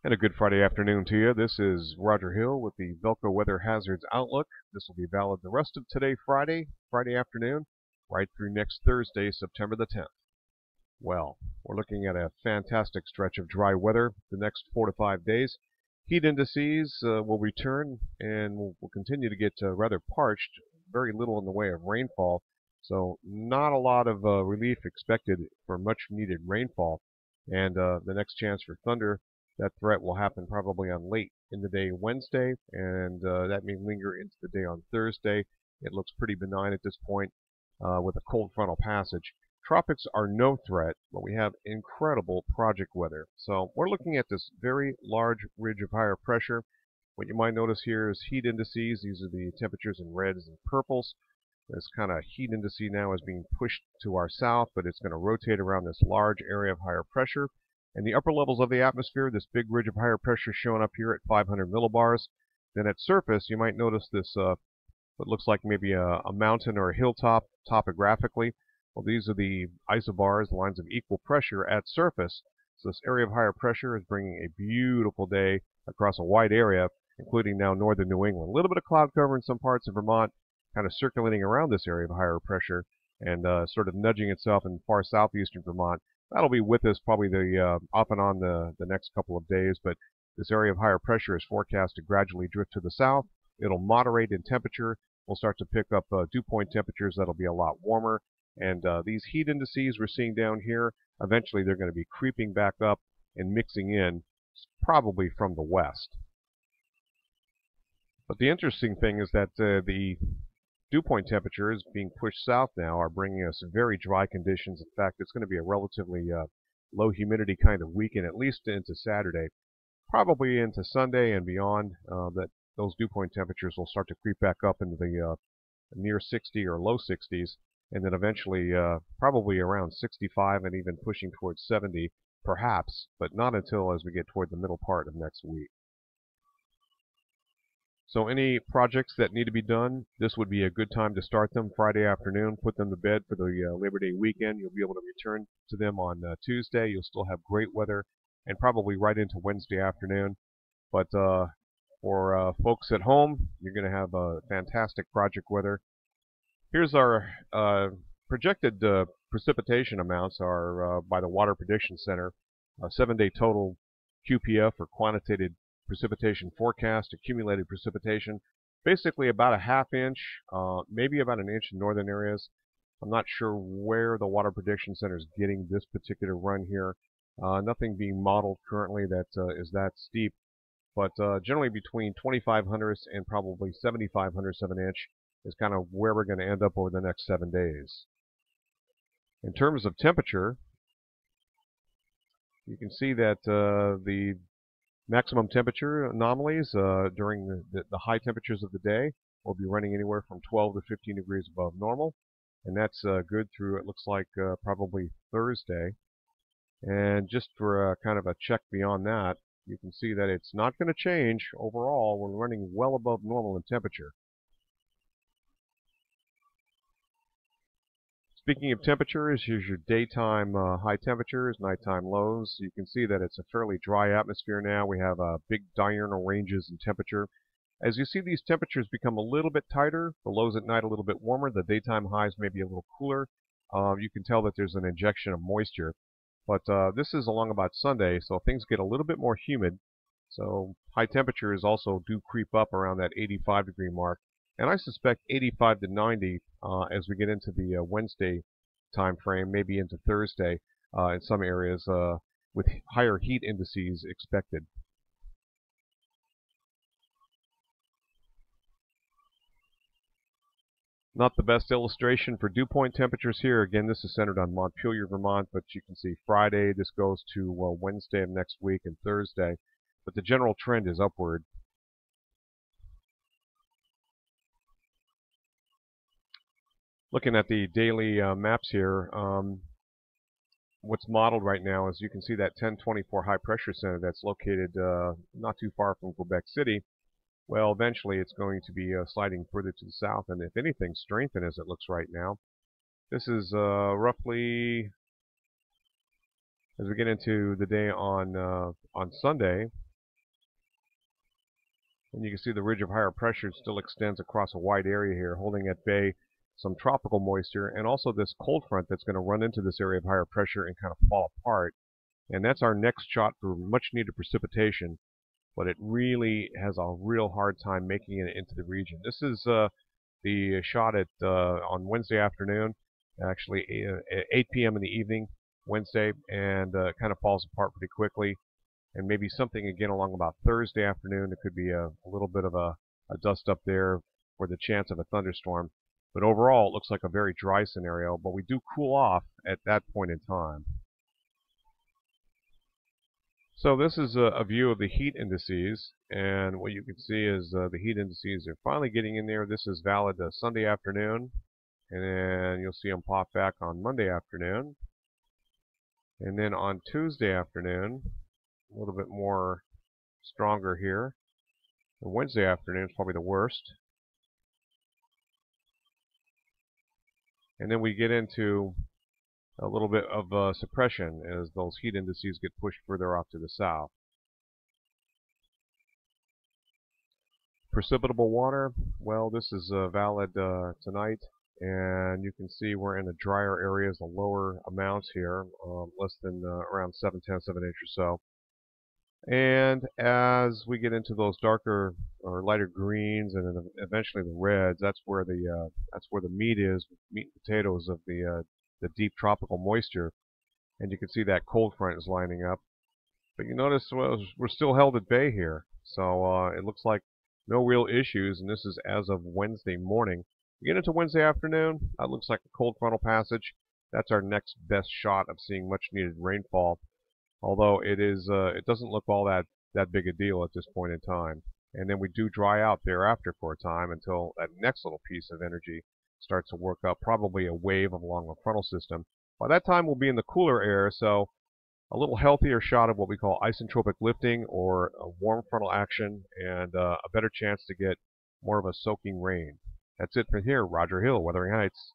And a good Friday afternoon to you. This is Roger Hill with the Velco Weather Hazards Outlook. This will be valid the rest of today, Friday afternoon, right through next Thursday, September the 10th. Well, we're looking at a fantastic stretch of dry weather the next 4 to 5 days. Heat indices will return, and we'll continue to get rather parched, very little in the way of rainfall. So not a lot of relief expected for much needed rainfall. And the next chance for thunder, that threat will happen probably on late in the day Wednesday, and that may linger into the day on Thursday. It looks pretty benign at this point with a cold frontal passage. Tropics are no threat, but we have incredible project weather. So we're looking at this very large ridge of higher pressure. What you might notice here is heat indices. These are the temperatures in reds and purples. This kind of heat index now is being pushed to our south, but it's going to rotate around this large area of higher pressure. And the upper levels of the atmosphere, this big ridge of higher pressure showing up here at 500 millibars. Then at surface, you might notice this what looks like maybe a mountain or a hilltop topographically. Well, these are the isobars, lines of equal pressure at surface. So this area of higher pressure is bringing a beautiful day across a wide area, including now northern New England. A little bit of cloud cover in some parts of Vermont, kind of circulating around this area of higher pressure and sort of nudging itself in far southeastern Vermont. That'll be with us probably off and on the next couple of days, but this area of higher pressure is forecast to gradually drift to the south. It'll moderate in temperature. We'll start to pick up dew point temperatures that'll be a lot warmer. And these heat indices we're seeing down here, eventually they're going to be creeping back up and mixing in, probably from the west. But the interesting thing is that the dew point temperatures being pushed south now are bringing us very dry conditions. In fact, it's going to be a relatively low humidity kind of weekend, at least into Saturday, probably into Sunday and beyond. That those dew point temperatures will start to creep back up into the near 60 or low 60s, and then eventually probably around 65 and even pushing towards 70, perhaps, but not until as we get toward the middle part of next week. So any projects that need to be done, this would be a good time to start them Friday afternoon, put them to bed for the Labor Day weekend. You'll be able to return to them on Tuesday. You'll still have great weather and probably right into Wednesday afternoon. But for folks at home, you're going to have fantastic project weather. Here's our projected precipitation amounts are by the Water Prediction Center. 7-day total QPF, or quantitative precipitation forecast, accumulated precipitation, basically about a ½ inch, maybe about an inch in northern areas. I'm not sure where the Water Prediction Center is getting this particular run here. Nothing being modeled currently that is that steep, but generally between 2,500 and probably 7,500 of an inch is kind of where we're going to end up over the next 7 days. In terms of temperature, you can see that the maximum temperature anomalies during the high temperatures of the day will be running anywhere from 12 to 15 degrees above normal, and that's good through, it looks like, probably Thursday. And just for kind of a check beyond that, you can see that it's not going to change overall. We're running well above normal in temperature. Speaking of temperatures, here's your daytime high temperatures, nighttime lows. You can see that it's a fairly dry atmosphere now. We have big diurnal ranges in temperature. As you see these temperatures become a little bit tighter, the lows at night a little bit warmer, the daytime highs may be a little cooler. You can tell that there's an injection of moisture. But this is along about Sunday, so things get a little bit more humid. So high temperatures also do creep up around that 85-degree mark. And I suspect 85 to 90 as we get into the Wednesday time frame, maybe into Thursday in some areas with higher heat indices expected. Not the best illustration for dew point temperatures here. Again, this is centered on Montpelier, Vermont, but you can see Friday, this goes to Wednesday of next week and Thursday. But the general trend is upward. Looking at the daily maps here, what's modeled right now is you can see that 1024 high pressure center that's located not too far from Quebec City. Well, eventually it's going to be sliding further to the south, and if anything, strengthen as it looks right now. This is roughly, as we get into the day on Sunday, And you can see the ridge of higher pressure still extends across a wide area here, holding at bay some tropical moisture and also this cold front that's going to run into this area of higher pressure and kind of fall apart. And that's our next shot for much needed precipitation, but it really has a real hard time making it into the region. This is the shot at on Wednesday afternoon, actually 8 p.m. in the evening, Wednesday, and kind of falls apart pretty quickly. And maybe something again along about Thursday afternoon. There could be a little bit of a dust up there for the chance of a thunderstorm. But overall, it looks like a very dry scenario, but we do cool off at that point in time. So this is a view of the heat indices, and what you can see is the heat indices are finally getting in there. This is valid Sunday afternoon, and then you'll see them pop back on Monday afternoon. And then on Tuesday afternoon, a little bit more stronger here. And Wednesday afternoon is probably the worst. And then we get into a little bit of suppression as those heat indices get pushed further off to the south. Precipitable water, well, this is valid tonight, and you can see we're in the drier areas, the lower amounts here, less than around 7/10 of an inch or so. And as we get into those darker or lighter greens and then eventually the reds, that's where the meat is, meat and potatoes of the deep tropical moisture. And you can see that cold front is lining up. But you notice we're still held at bay here. So it looks like no real issues, and this is as of Wednesday morning. We get into Wednesday afternoon, that looks like a cold frontal passage. That's our next best shot of seeing much needed rainfall. Although it doesn't look all that big a deal at this point in time. And then we do dry out thereafter for a time until that next little piece of energy starts to work up, probably a wave along the frontal system. By that time, we'll be in the cooler air, so a little healthier shot of what we call isentropic lifting or a warm frontal action, and a better chance to get more of a soaking rain. That's it for here. Roger Hill, Wuthering Heights.